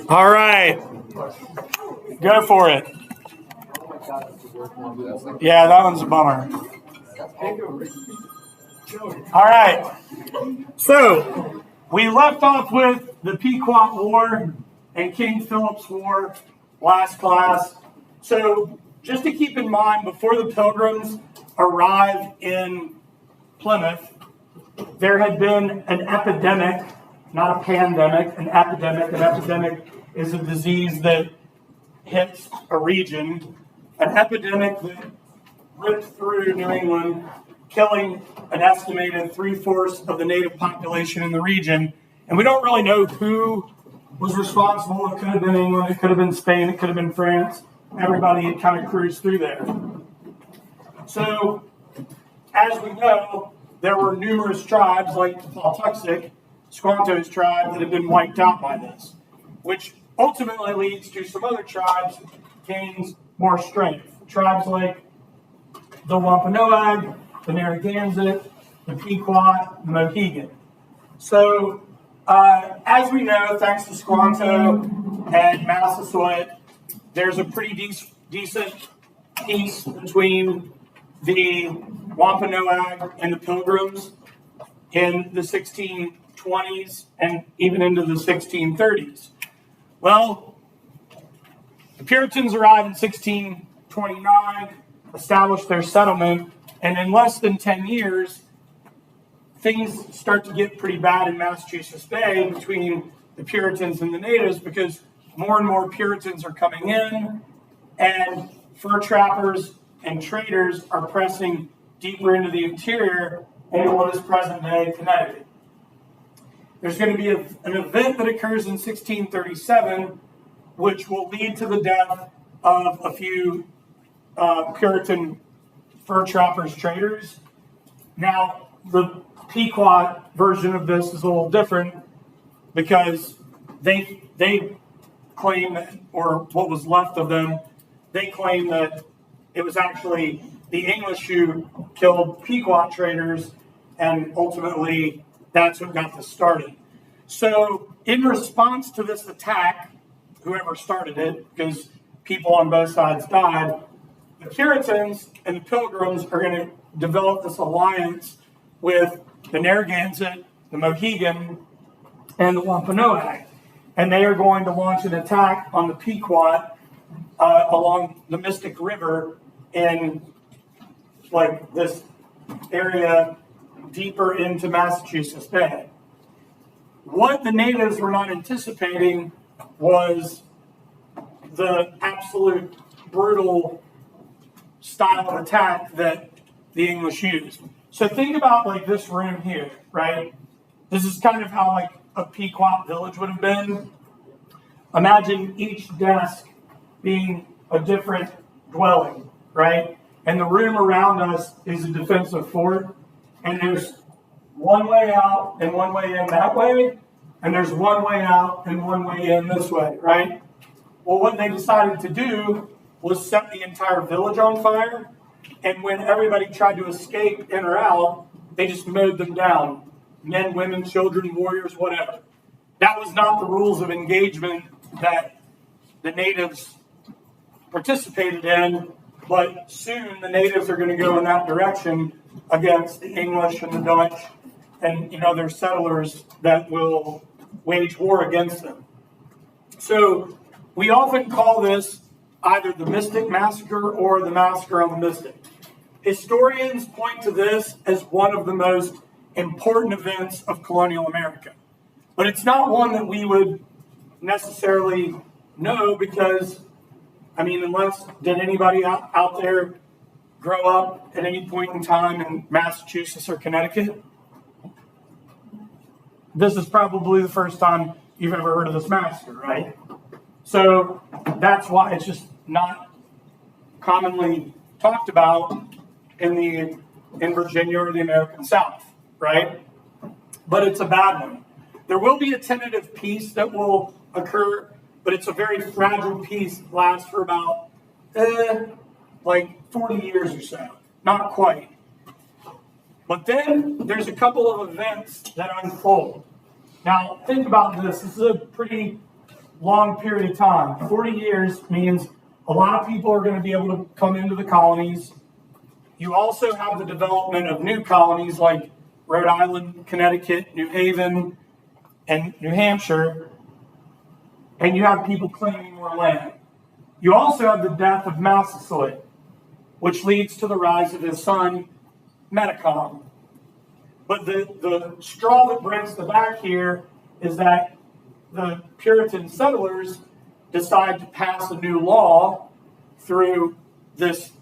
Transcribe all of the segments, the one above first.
All right. Go for it. Yeah, that one's a bummer. All right. So we left off with the Pequot War and King Philip's War last class. So just to keep in mind, before the Pilgrims arrived in Plymouth, there had been an epidemic, not a pandemic, an epidemic. An epidemic is a disease that hits a region. An epidemic that ripped through New England, killing an estimated 3/4 of the native population in the region. And we don't really know who was responsible. It could have been England, it could have been Spain, it could have been France. Everybody had kind of cruised through there. So, as we know, there were numerous tribes like the Pawtuxet, Squanto's tribe, that had been wiped out by this, which ultimately leads to some other tribes gains more strength. Tribes like the Wampanoag, the Narragansett, the Pequot, the Mohegan. So, as we know, thanks to Squanto and Massasoit, there's a pretty decent peace between the Wampanoag and the Pilgrims in the 1620s and even into the 1630s. Well, the Puritans arrived in 1629, established their settlement, and in less than 10 years, things start to get pretty bad in Massachusetts Bay between the Puritans and the natives because more and more Puritans are coming in, and fur trappers and traders are pressing deeper into the interior into what is present-day Connecticut. There's going to be an event that occurs in 1637, which will lead to the death of a few Puritan fur trappers, traders. Now, the Pequot version of this is a little different because they claim that, or what was left of them, they claim that it was actually the English who killed Pequot traders, and ultimately that's what got this started. So in response to this attack, whoever started it, because people on both sides died, the Puritans and the Pilgrims are going to develop this alliance with the Narragansett, the Mohegan, and the Wampanoag. And they are going to launch an attack on the Pequot along the Mystic River in like this area deeper into Massachusetts Bay. What the natives were not anticipating was the absolute brutal style of attack that the English used. So think about like this room here, right? This is kind of how like a Pequot village would have been. Imagine each desk being a different dwelling, right? And the room around us is a defensive fort, and there's one way out and one way in that way, and there's one way out and one way in this way, right? Well, what they decided to do was set the entire village on fire, and when everybody tried to escape in or out, they just mowed them down. Men, women, children, warriors, whatever. That was not the rules of engagement that the natives participated in, but soon the natives are going to go in that direction against the English and the Dutch and their settlers that will wage war against them. So we often call this either the Mystic Massacre or the Massacre on the Mystic. Historians point to this as one of the most important events of colonial America. But it's not one that we would necessarily know because, did anybody out there grow up at any point in time in Massachusetts or Connecticut? This is probably the first time you've ever heard of this massacre, right? So that's why it's just not commonly talked about in Virginia or the American South, right? But it's a bad one. There will be a tentative peace that will occur, but it's a very fragile peace that lasts for about 40 years or so. Not quite. But then there's a couple of events that unfold. Now, think about this. This is a pretty long period of time. 40 years means a lot of people are going to be able to come into the colonies. You also have the development of new colonies like Rhode Island, Connecticut, New Haven, and New Hampshire. And you have people claiming more land. You also have the death of Massasoit, which leads to the rise of his son, Metacom. But the straw that breaks the back here is that the Puritan settlers decide to pass a new law through this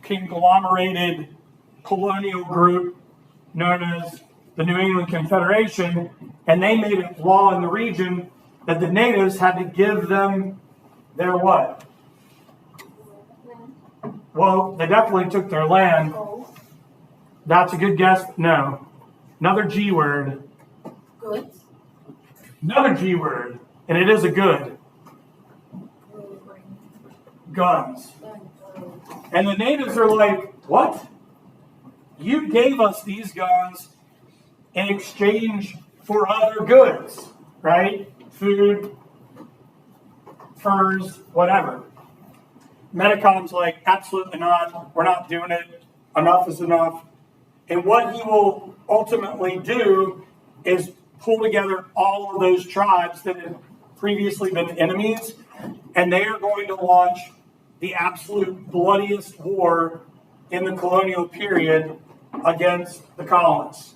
conglomerated colonial group known as the New England Confederation, and they made a law in the region that the natives had to give them their what? Well, they definitely took their land. That's a good guess. No. Another G word. Goods. Another G word. And it is a good. Guns. And the natives are like, what? You gave us these guns in exchange for other goods, right? Food, furs, whatever. Metacom's like, absolutely not. We're not doing it. Enough is enough. And what he will ultimately do is pull together all of those tribes that had previously been enemies, and they are going to launch the absolute bloodiest war in the colonial period against the colonists.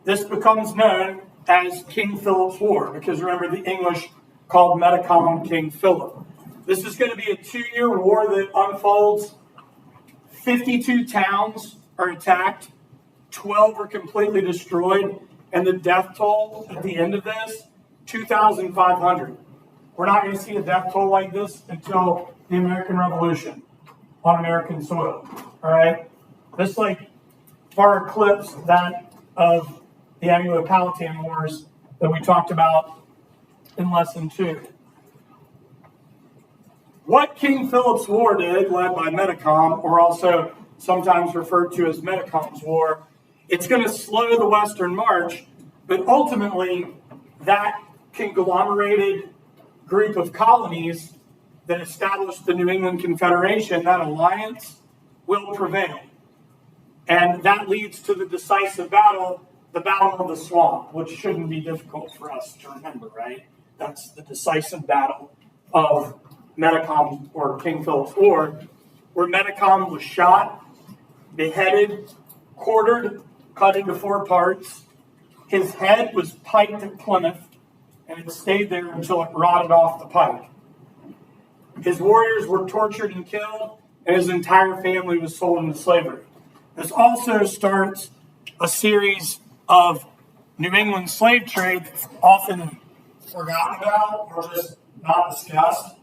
This becomes known as King Philip's War, because remember, the English called Metacom King Philip. This is going to be a 2-year war that unfolds. 52 towns are attacked, 12 are completely destroyed, and the death toll at the end of this, 2,500. We're not going to see a death toll like this until the American Revolution on American soil. All right? This far eclipsed that of the Anglo-Powhatan Wars that we talked about in lesson 2. What King Philip's War did, led by Metacom, or also sometimes referred to as Metacom's War, it's going to slow the Western March, but ultimately that conglomerated group of colonies that established the New England Confederation, that alliance, will prevail. And that leads to the decisive battle, the Battle of the Swamp, which shouldn't be difficult for us to remember, right? That's the decisive battle of Metacom, or King Philip's War, where Metacom was shot, beheaded, quartered, cut into 4 parts. His head was piked at Plymouth, and it stayed there until it rotted off the pike. His warriors were tortured and killed, and his entire family was sold into slavery. This also starts a series of New England slave trade that's often forgotten about or just not discussed.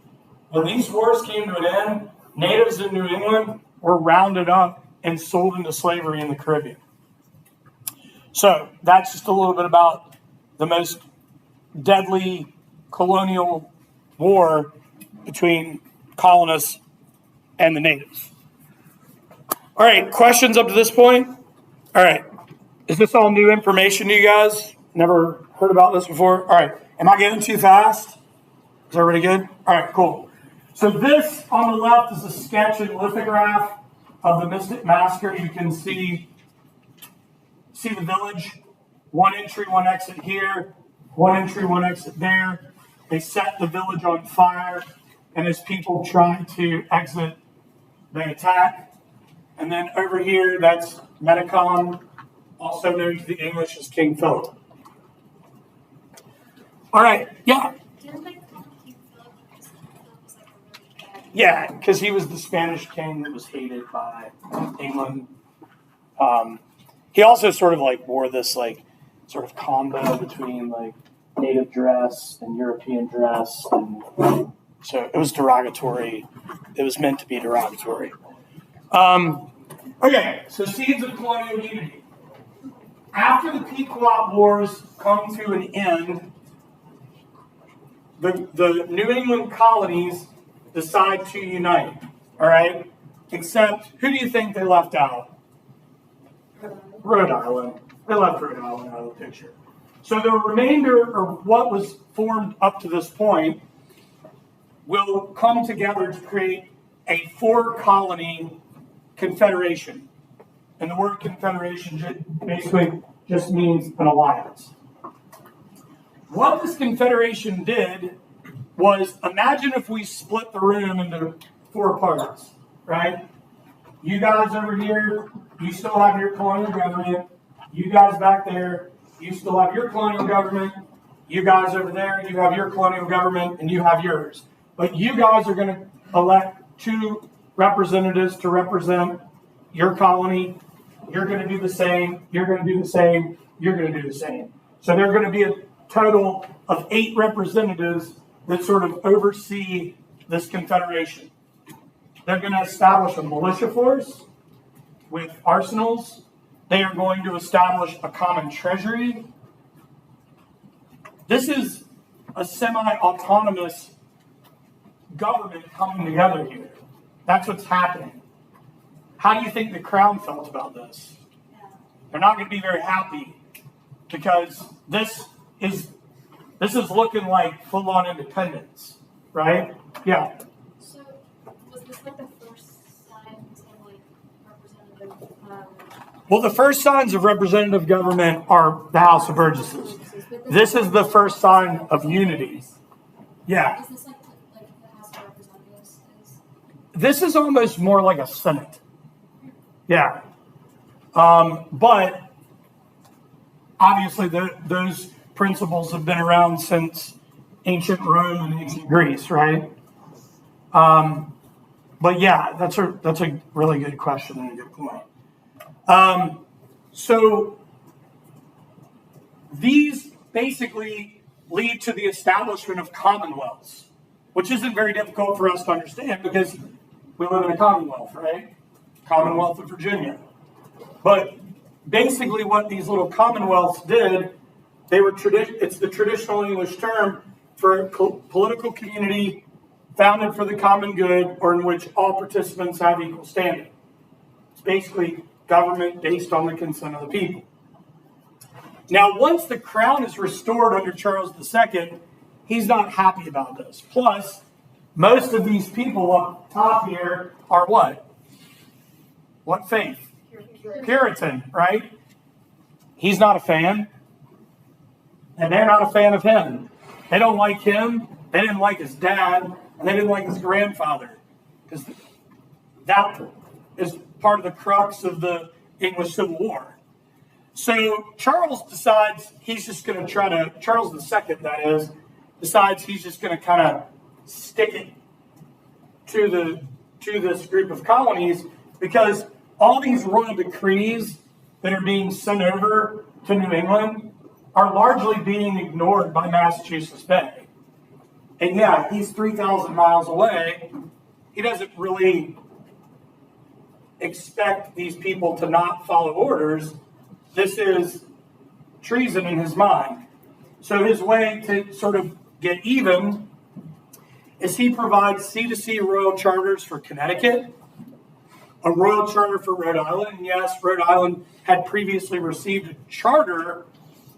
When these wars came to an end, natives in New England were rounded up and sold into slavery in the Caribbean. So that's just a little bit about the most deadly colonial war between colonists and the natives. All right, questions up to this point? All right, is this all new information to you guys? Never heard about this before? All right, am I getting too fast? Is everybody good? All right, cool. So this on the left is a sketch and lithograph of the Mystic Massacre. You can see the village, 1 entry, 1 exit here, 1 entry, 1 exit there. They set the village on fire, and as people try to exit, they attack. And then over here, that's Metacom, also known to the English as King Philip. All right, yeah. Didn't they call King Philip because King Philip was like a really bad? Yeah, because he was the Spanish king that was hated by England. He also sort of wore this sort of combo between native dress and European dress, and so it was derogatory. It was meant to be derogatory. Okay, so seeds of colonial unity. After the Pequot Wars come to an end, the New England colonies decide to unite. All right, except who do you think they left out? Rhode Island. They left Rhode Island out of the picture. So the remainder, or what was formed up to this point, will come together to create a 4-colony confederation. And the word confederation basically just means an alliance. What this confederation did was, imagine if we split the room into 4 parts, right? You guys over here, you still have your colonial government. You guys back there, you still have your colonial government. You guys over there, you have your colonial government, and you have yours. But you guys are going to elect 2 representatives to represent your colony. You're going to do the same. You're going to do the same. You're going to do the same. So there are going to be a total of 8 representatives that sort of oversee this confederation. They're going to establish a militia force with arsenals. They are going to establish a common treasury. This is a semi-autonomous government coming together here. That's what's happening. How do you think the crown felt about this? They're not going to be very happy, because this is looking like full-on independence, right? Yeah. So, was this like the first signs of like representative? Well, the first signs of representative government are the House of Burgesses. This is the first sign of unity. Yeah. Is this like the House of Representatives is? This is almost more like a Senate. Yeah. But obviously those principles have been around since ancient Rome and ancient Greece, right? But yeah, that's a really good question and a good point. So these basically lead to the establishment of commonwealths, which isn't very difficult for us to understand because we live in a commonwealth, right? Commonwealth of Virginia. But basically what these little commonwealths did, it's the traditional English term for a political community founded for the common good or in which all participants have equal standing. It's basically government based on the consent of the people. Now, once the crown is restored under Charles II, he's not happy about this. Plus, most of these people up top here are what? What faith? Puritan, right? He's not a fan. And they're not a fan of him. They don't like him. They didn't like his dad. And they didn't like his grandfather. Because that is part of the crux of the English Civil War. So Charles decides he's just going to Charles II, that is, decides he's just going to kind of stick it to this group of colonies, because all these royal decrees that are being sent over to New England are largely being ignored by Massachusetts Bay. And yeah, he's 3,000 miles away. He doesn't really expect these people to not follow orders. This is treason in his mind. So his way to sort of get even is he provides C2C royal charters for Connecticut, a royal charter for Rhode Island. And yes, Rhode Island had previously received a charter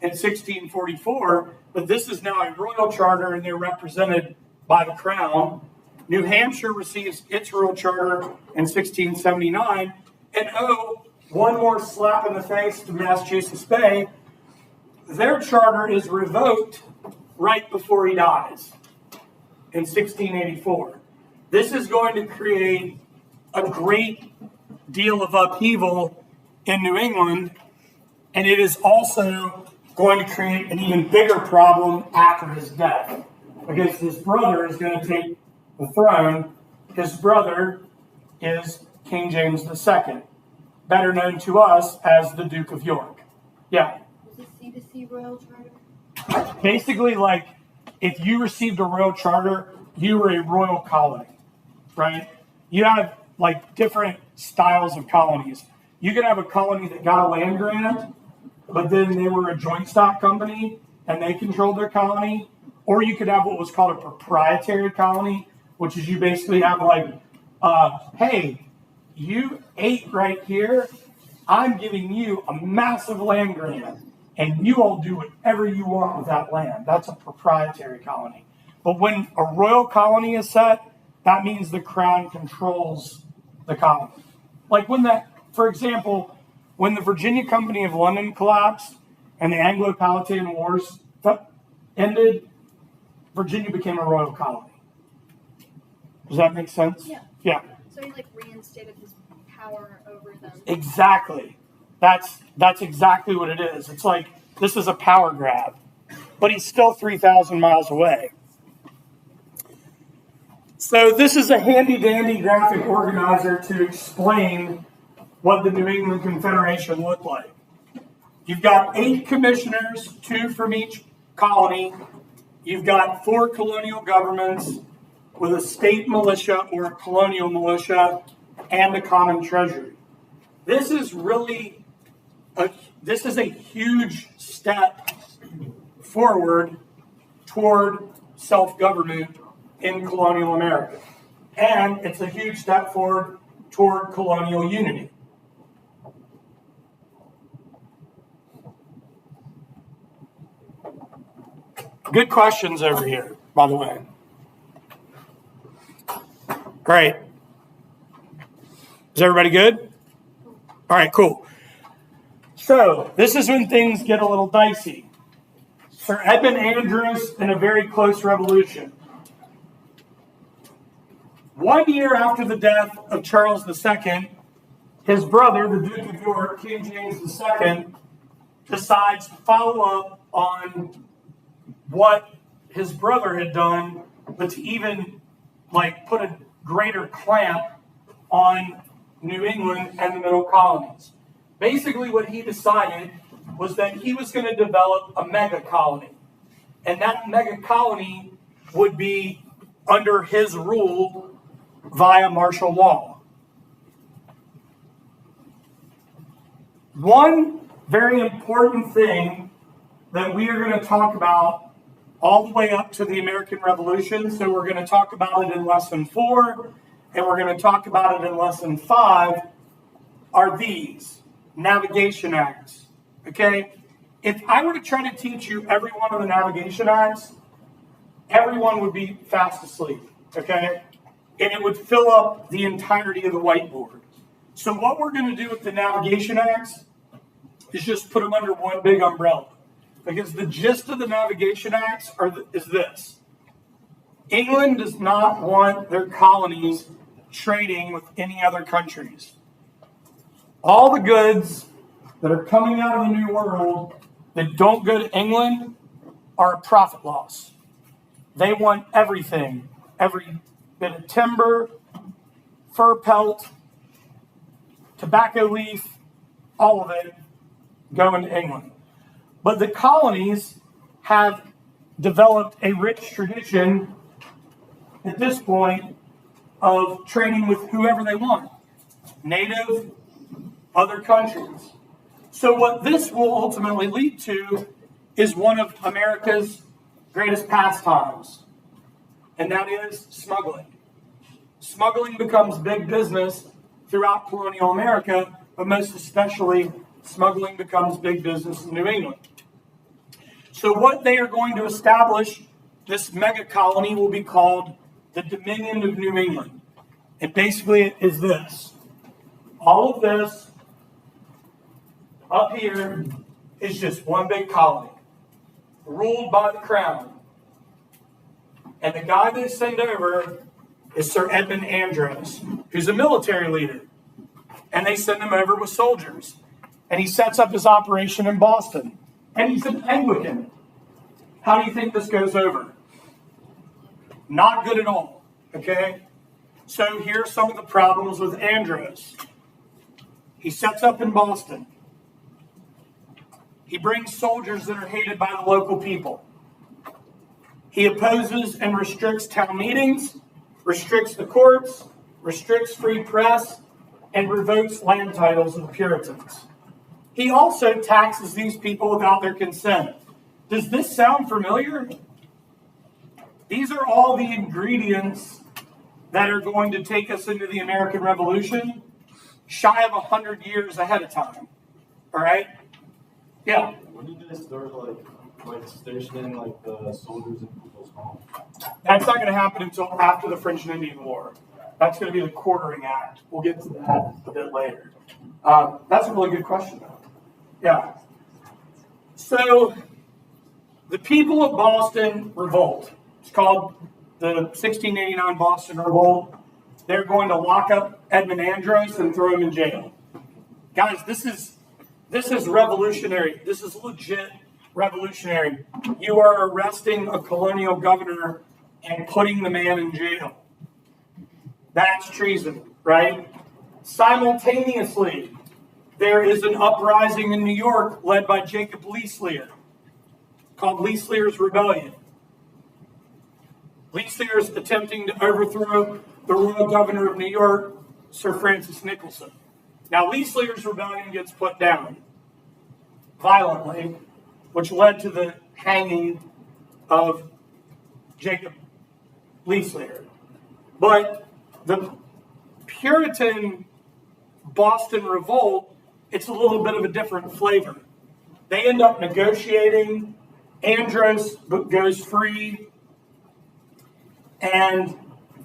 in 1644, but this is now a royal charter and they're represented by the crown. New Hampshire receives its royal charter in 1679. And one more slap in the face to Massachusetts Bay, their charter is revoked right before he dies in 1684. This is going to create a great deal of upheaval in New England, and it is also going to create an even bigger problem after his death, because his brother is going to take the throne. His brother is King James II, better known to us as the Duke of York. Yeah. Was it C2C royal charter? Basically, like, if you received a royal charter, you were a royal colony, right? You have, like, different styles of colonies. You could have a colony that got a land grant, but then they were a joint stock company, and they controlled their colony. Or you could have what was called a proprietary colony, which is you basically have, like, hey, you ate right here. I'm giving you a massive land grant, and you all do whatever you want with that land. That's a proprietary colony. But when a royal colony is set, that means the crown controls the colony. Like for example, when the Virginia Company of London collapsed and the Anglo-Powhatan Wars ended, Virginia became a royal colony. Does that make sense? Yeah. Yeah. So he like reinstated his power over them. Exactly. That's exactly what it is. It's like this is a power grab, but he's still 3,000 miles away. So this is a handy-dandy graphic organizer to explain what the New England Confederation looked like. You've got 8 commissioners, 2 from each colony. You've got 4 colonial governments with a state militia or a colonial militia and a common treasury. This is a huge step forward toward self-government in colonial America. And it's a huge step forward toward colonial unity. Good questions over here, by the way. Great. Is everybody good? All right, cool. So this is when things get a little dicey. Sir Edmund Andros in a very close revolution. 1 year after the death of Charles II, his brother, the Duke of York, King James II, decides to follow up on what his brother had done, but to even put a greater clamp on New England and the middle colonies. Basically, what he decided was that he was going to develop a mega colony. And that mega colony would be under his rule via martial law. One very important thing that we are going to talk about all the way up to the American Revolution, so we're going to talk about it in lesson 4, and we're going to talk about it in lesson 5, are these navigation acts. Okay? If I were to try to teach you every one of the navigation acts, everyone would be fast asleep. Okay? And it would fill up the entirety of the whiteboard. So what we're going to do with the navigation acts is just put them under one big umbrella. Because the gist of the navigation acts is this. England does not want their colonies trading with any other countries. All the goods that are coming out of the New World that don't go to England are a profit loss. They want everything, every bit of timber, fur pelt, tobacco leaf, all of it going to England. But the colonies have developed a rich tradition at this point of trading with whoever they want, native, other countries. So what this will ultimately lead to is one of America's greatest pastimes, and that is smuggling. Smuggling becomes big business throughout colonial America, but most especially, smuggling becomes big business in New England. So what they are going to establish, this mega colony will be called the Dominion of New England. And basically it is this. All of this up here is just one big colony, ruled by the crown. And the guy they send over is Sir Edmund Andros, who's a military leader. And they send him over with soldiers. And he sets up his operation in Boston. And he's an Anglican. How do you think this goes over? Not good at all. Okay? So here are some of the problems with Andros. He sets up in Boston. He brings soldiers that are hated by the local people. He opposes and restricts town meetings, restricts the courts, restricts free press, and revokes land titles of the Puritans. He also taxes these people without their consent. Does this sound familiar? These are all the ingredients that are going to take us into the American Revolution, shy of 100 years ahead of time. All right? Yeah. When did they start like stationing the soldiers in people's That's not going to happen until after the French and Indian War. That's going to be the Quartering Act. We'll get to that a bit later. That's a really good question, though. Yeah. So, the people of Boston revolt. It's called the 1689 Boston Revolt. They're going to lock up Edmund Andros and throw him in jail. Guys, this is revolutionary. This is legit revolutionary. You are arresting a colonial governor and putting the man in jail. That's treason, right? Simultaneously, there is an uprising in New York led by Jacob Leisler called Leisler's Rebellion. Leisler is attempting to overthrow the royal governor of New York, Sir Francis Nicholson. Now, Leisler's rebellion gets put down violently, which led to the hanging of Jacob Leisler. But the Puritan Boston Revolt, it's a little bit of a different flavor. They end up negotiating. Andros goes free. And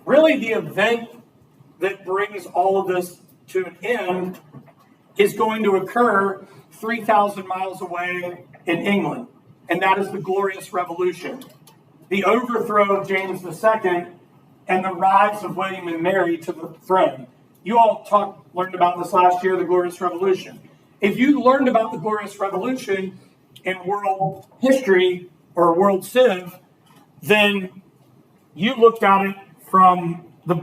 really the event that brings all of this to an end is going to occur 3,000 miles away in England. And that is the Glorious Revolution. The overthrow of James II and the rise of William and Mary to the throne. You all learned about this last year, the Glorious Revolution. If you learned about the Glorious Revolution in world history or world civ, then you looked at it from the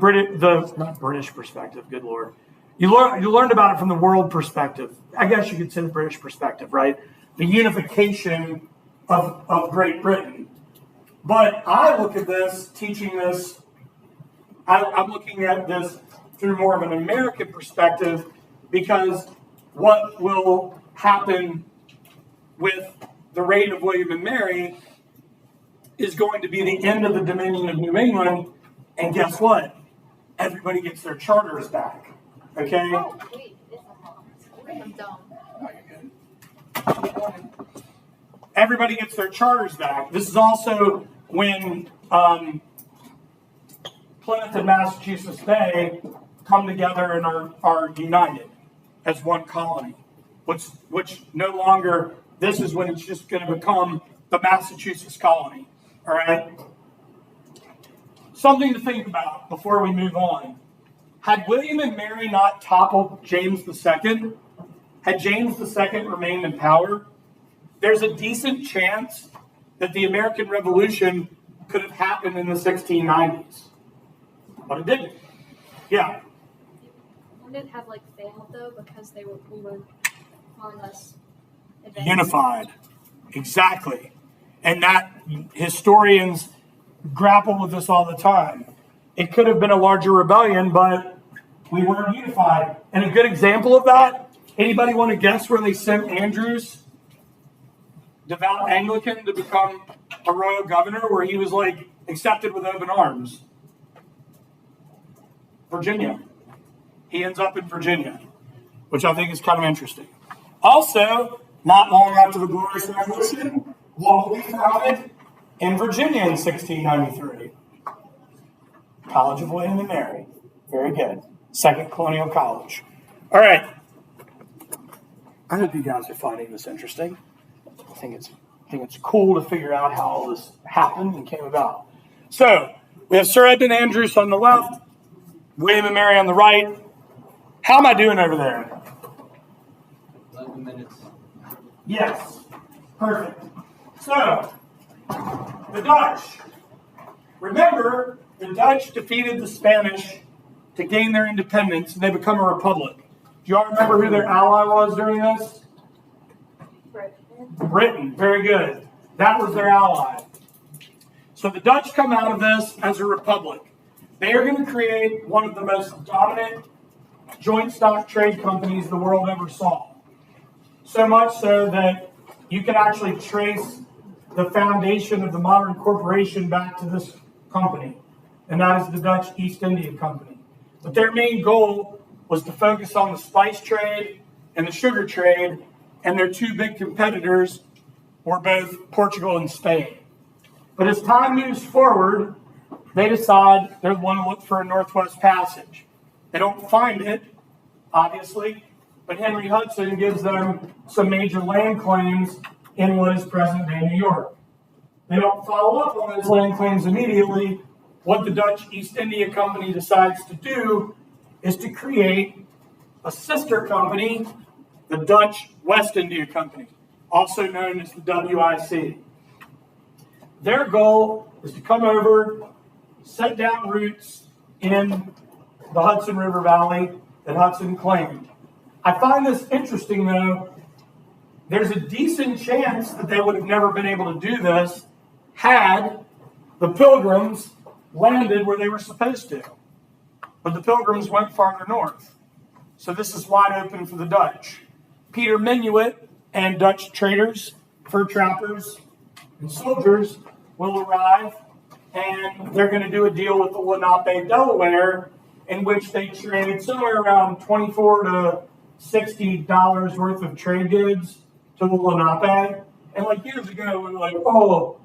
not British perspective, good Lord. You learned about it from the world perspective. I guess you could say the British perspective, right? The unification of Great Britain. But I look at this, teaching this, I'm looking at this through more of an American perspective, because what will happen with the reign of William and Mary is going to be the end of the Dominion of New England, and guess what? Everybody gets their charters back. Okay? Oh, wait. I'm dumb. Oh, you're good. Everybody gets their charters back. This is also when Plymouth and Massachusetts Bay come together and are united as one colony, which no longer, this is when it's just going to become the Massachusetts colony. All right? Something to think about before we move on. Had William and Mary not toppled James II, had James II remained in power, there's a decent chance that the American Revolution could have happened in the 1690s. But it didn't. Yeah. Wouldn't it have failed though, because we were far less advanced? Unified. Exactly. And that historians grapple with this all the time. It could have been a larger rebellion, but we weren't unified. And a good example of that, anybody want to guess where they sent Andrews, devout Anglican, to become a royal governor, where he was accepted with open arms? Virginia. He ends up in Virginia, which I think is kind of interesting. Also, not long after the Glorious Revolution, what will be founded in Virginia in 1693? College of William and Mary. Very good. Second Colonial College. All right. I hope you guys are finding this interesting. I think it's cool to figure out how all this happened and came about. So, we have Sir Edmund Andros on the left, William and Mary on the right. How am I doing over there? 11 minutes. Yes. Perfect. So, the Dutch. Remember, the Dutch defeated the Spanish to gain their independence, and they become a republic. Do you all remember who their ally was during this? Britain. Very good. That was their ally. So the Dutch come out of this as a republic. They are going to create one of the most dominant joint stock trade companies the world ever saw. So much so that you can actually trace the foundation of the modern corporation back to this company, and that is the Dutch East India Company. But their main goal was to focus on the spice trade and the sugar trade, and their two big competitors were both Portugal and Spain. But as time moves forward, they decide they want to look for a Northwest Passage. They don't find it, obviously, but Henry Hudson gives them some major land claims in what is present-day New York. They don't follow up on those land claims immediately. What the Dutch East India Company decides to do is to create a sister company, the Dutch West India Company, also known as the WIC. Their goal is to come over, set down roots in the Hudson River Valley that Hudson claimed. I find this interesting, though. There's a decent chance that they would have never been able to do this had the Pilgrims landed where they were supposed to. But the Pilgrims went farther north. So this is wide open for the Dutch. Peter Minuit and Dutch traders, fur trappers, and soldiers will arrive, and they're going to do a deal with the Lenape, Delaware, in which they trade somewhere around $24 to $60 worth of trade goods to the Lenape. And like years ago, we were like, oh,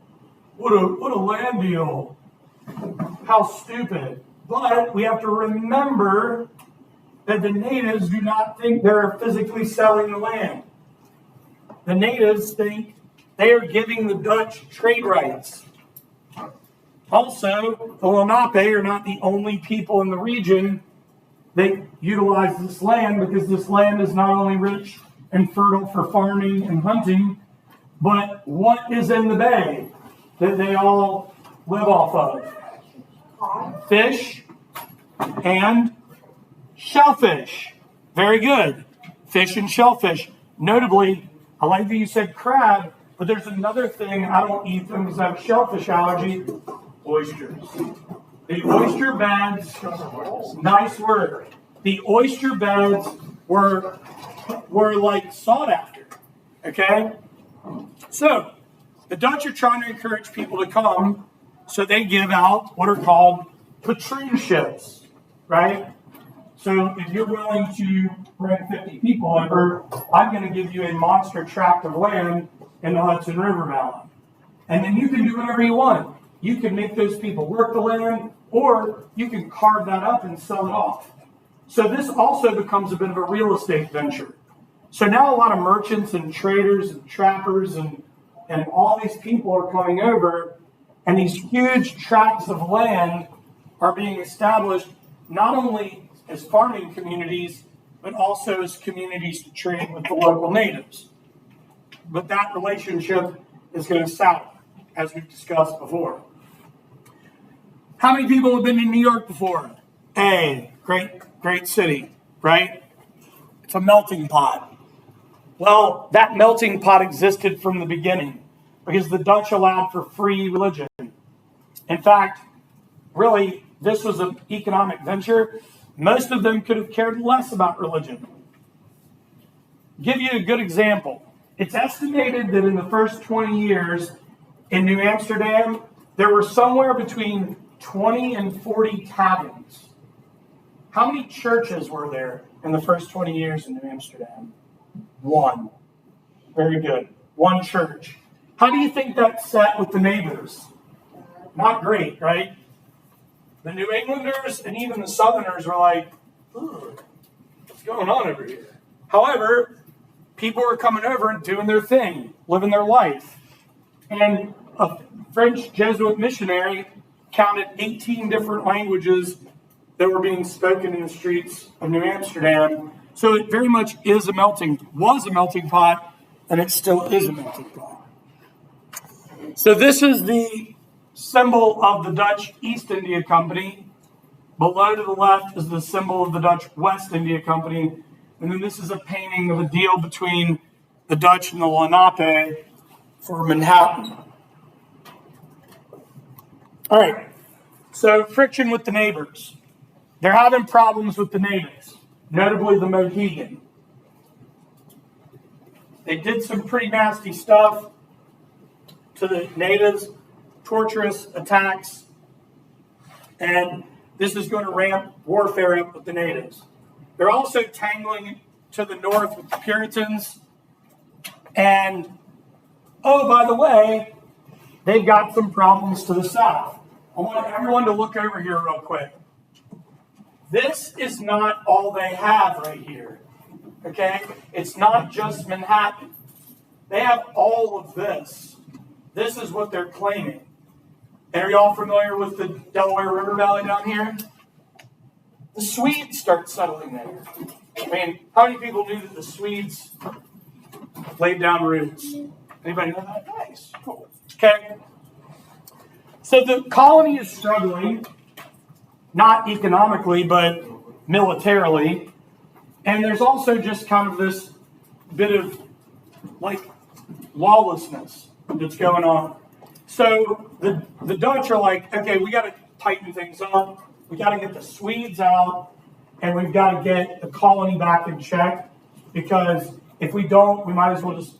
what a land deal. How stupid. But we have to remember that the natives do not think they're physically selling the land. The natives think they are giving the Dutch trade rights. Also, the Lenape are not the only people in the region that utilize this land, because this land is not only rich and fertile for farming and hunting, but what is in the bay that they all live off of? Fish and shellfish. Very good. Fish and shellfish. Notably, I like that you said crab, but there's another thing I don't eat them because I have a shellfish allergy. Oysters. The oyster beds, nice word. The oyster beds were like sought after. Okay? So, the Dutch are trying to encourage people to come, so they give out what are called patroonships, right? So if you're willing to bring 50 people over, I'm going to give you a monster tract of land in the Hudson River Valley. And then you can do whatever you want. You can make those people work the land, or you can carve that up and sell it off. So this also becomes a bit of a real estate venture. So now a lot of merchants and traders and trappers and all these people are coming over, and these huge tracts of land are being established not only as farming communities, but also as communities to trade with the local natives. But that relationship is going to sour, as we've discussed before. How many people have been in New York before? Hey, great city, right? It's a melting pot. Well, that melting pot existed from the beginning because the Dutch allowed for free religion. In fact, really, this was an economic venture. Most of them could have cared less about religion. Give you a good example. It's estimated that in the first 20 years in New Amsterdam, there were somewhere between 20 and 40 taverns. How many churches were there in the first 20 years in New Amsterdam? One. Very good. One church. How do you think that sat with the neighbors? Not great, right? The New Englanders and even the Southerners were like, what's going on over here? However, people were coming over and doing their thing, living their life. And a French Jesuit missionary counted 18 different languages that were being spoken in the streets of New Amsterdam. So it very much was a melting pot, and it still is a melting pot. So this is the symbol of the Dutch East India Company. Below to the left is the symbol of the Dutch West India Company. And then this is a painting of a deal between the Dutch and the Lenape for Manhattan. All right, so friction with the neighbors. They're having problems with the natives, notably the Mohegan. They did some pretty nasty stuff to the natives, torturous attacks, and this is going to ramp warfare up with the natives. They're also tangling to the north with the Puritans. And, oh, by the way, they've got some problems to the south. I want everyone to look over here real quick. This is not all they have right here. Okay? It's not just Manhattan. They have all of this. This is what they're claiming. And are y'all familiar with the Delaware River Valley down here? The Swedes start settling there. I mean, how many people knew that the Swedes laid down roots? Anybody know that? Nice. Cool. Okay. So the colony is struggling, not economically, but militarily. And there's also just kind of this bit of like lawlessness that's going on. So the Dutch are like, okay, we got to tighten things up. We got to get the Swedes out, and we've got to get the colony back in check, because if we don't, we might as well just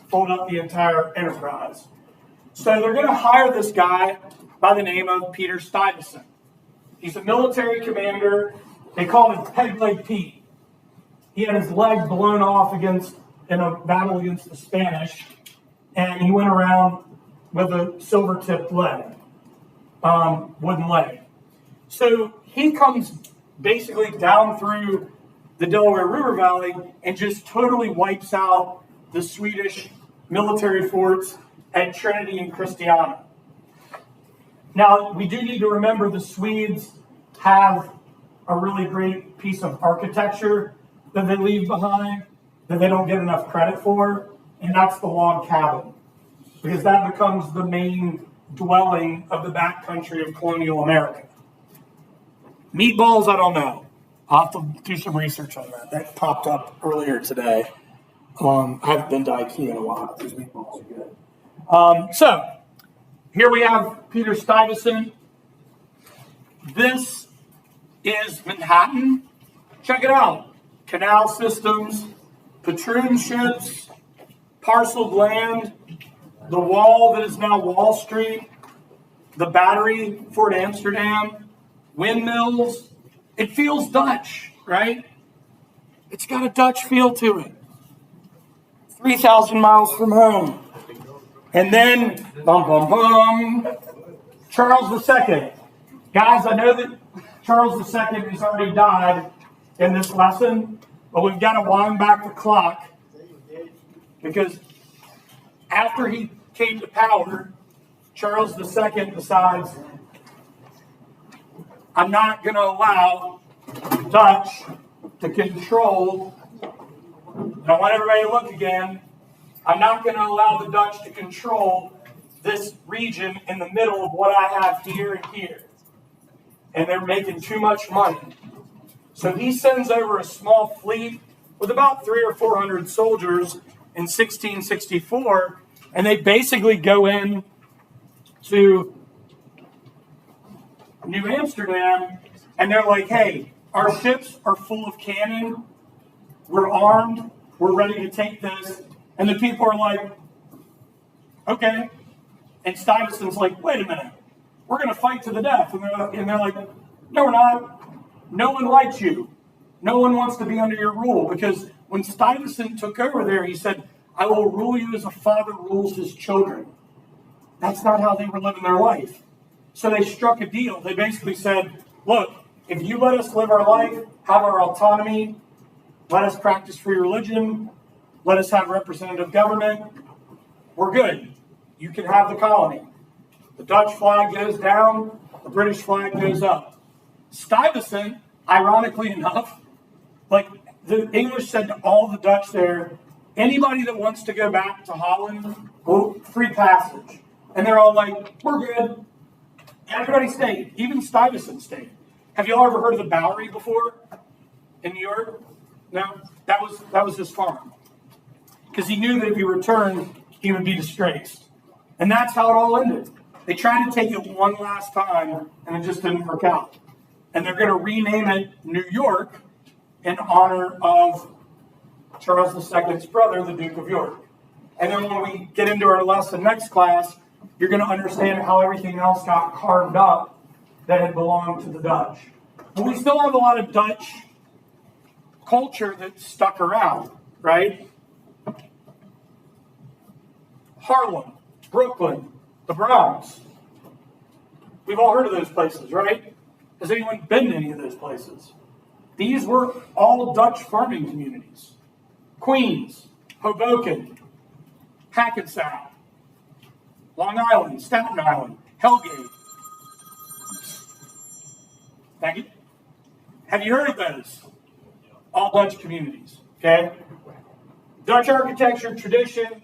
fold up the entire enterprise. So they're going to hire this guy by the name of Peter Stuyvesant. He's a military commander. They call him Peg Leg Pete. He had his leg blown off in a battle against the Spanish, and he went around with a silver-tipped leg, wooden leg. So he comes basically down through the Delaware River Valley and just totally wipes out the Swedish military forts at Trinity and Christiania. Now, we do need to remember the Swedes have a really great piece of architecture that they leave behind that they don't get enough credit for, and that's the log cabin, because that becomes the main dwelling of the backcountry of colonial America. Meatballs, I don't know. I'll have to do some research on that. That popped up earlier today. I haven't been to IKEA in a while, but these meatballs are good. So, here we have Peter Stuyvesant. This is Manhattan. Check it out. Canal systems, patroon ships, parceled land, the wall that is now Wall Street, the Battery, Fort Amsterdam, windmills. It feels Dutch, right? It's got a Dutch feel to it. 3,000 miles from home. And then, Charles II. Guys, I know that Charles II has already died in this lesson, but we've got to wind back the clock, because after he came to power, Charles II decides, I'm not going to allow the Dutch to control, and I want everybody to look again, I'm not going to allow the Dutch to control this region in the middle of what I have here and here. And they're making too much money. So he sends over a small fleet with about 300 or 400 soldiers in 1664, and they basically go in to New Amsterdam, and they're like, hey, our ships are full of cannon, we're armed, we're ready to take this. And the people are like, okay. And Stuyvesant's like, wait a minute, we're going to fight to the death. And they're like, no, we're not. No one likes you. No one wants to be under your rule. Because when Stuyvesant took over there, he said, I will rule you as a father rules his children. That's not how they were living their life. So they struck a deal. They basically said, look, if you let us live our life, have our autonomy, let us practice free religion, let us have representative government, we're good. You can have the colony. The Dutch flag goes down, the British flag goes up. Stuyvesant, ironically enough, like the English said to all the Dutch there, anybody that wants to go back to Holland, well, free passage. And they're all like, we're good. Everybody stayed. Even Stuyvesant stayed. Have you all ever heard of the Bowery before in New York? No? That was his farm. Because he knew that if he returned, he would be disgraced. And that's how it all ended. They tried to take it one last time, and it just didn't work out. And they're going to rename it New York in honor of Charles II's brother, the Duke of York. And then when we get into our lesson next class, you're going to understand how everything else got carved up that had belonged to the Dutch. But we still have a lot of Dutch culture that stuck around, right? Harlem, Brooklyn, the Browns. We've all heard of those places, right? Has anyone been to any of those places? These were all Dutch farming communities. Queens, Hoboken, Hackensack, Long Island, Staten Island, Hellgate. Thank you. Have you heard of those? All Dutch communities, okay? Dutch architecture, tradition,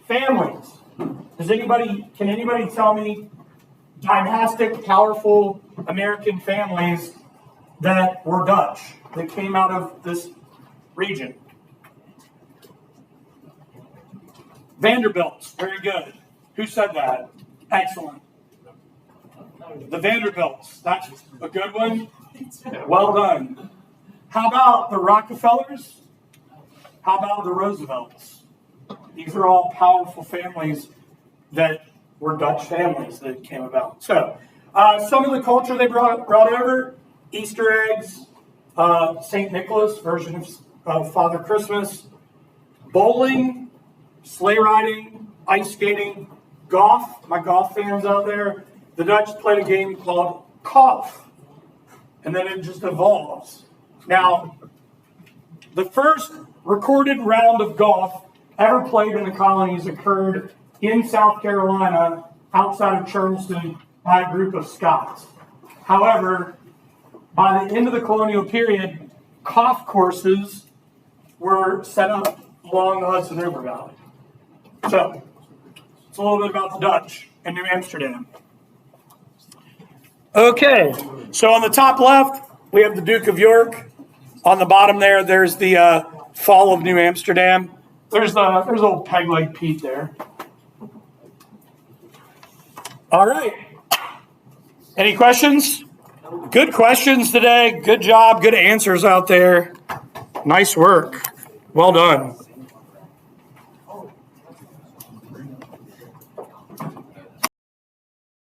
families. Can anybody tell me dynastic, powerful American families that were Dutch, that came out of this region? Vanderbilts, very good. Who said that? Excellent. The Vanderbilts, that's a good one. Well done. How about the Rockefellers? How about the Roosevelts? These are all powerful families that were Dutch families that came about. So, some of the culture they brought over, Easter eggs, St. Nicholas, version of Father Christmas, bowling, sleigh riding, ice skating, golf. My golf fans out there, the Dutch played a game called Koff, and then it just evolves. Now, the first recorded round of golf ever played in the colonies occurred in South Carolina, outside of Charleston, by a group of Scots. However, by the end of the colonial period, golf courses were set up along the Hudson River Valley. So, it's a little bit about the Dutch and New Amsterdam. Okay, so on the top left, we have the Duke of York. On the bottom there, there's the fall of New Amsterdam. There's old Peg Leg Pete there. All right. Any questions? Good questions today. Good job. Good answers out there. Nice work. Well done.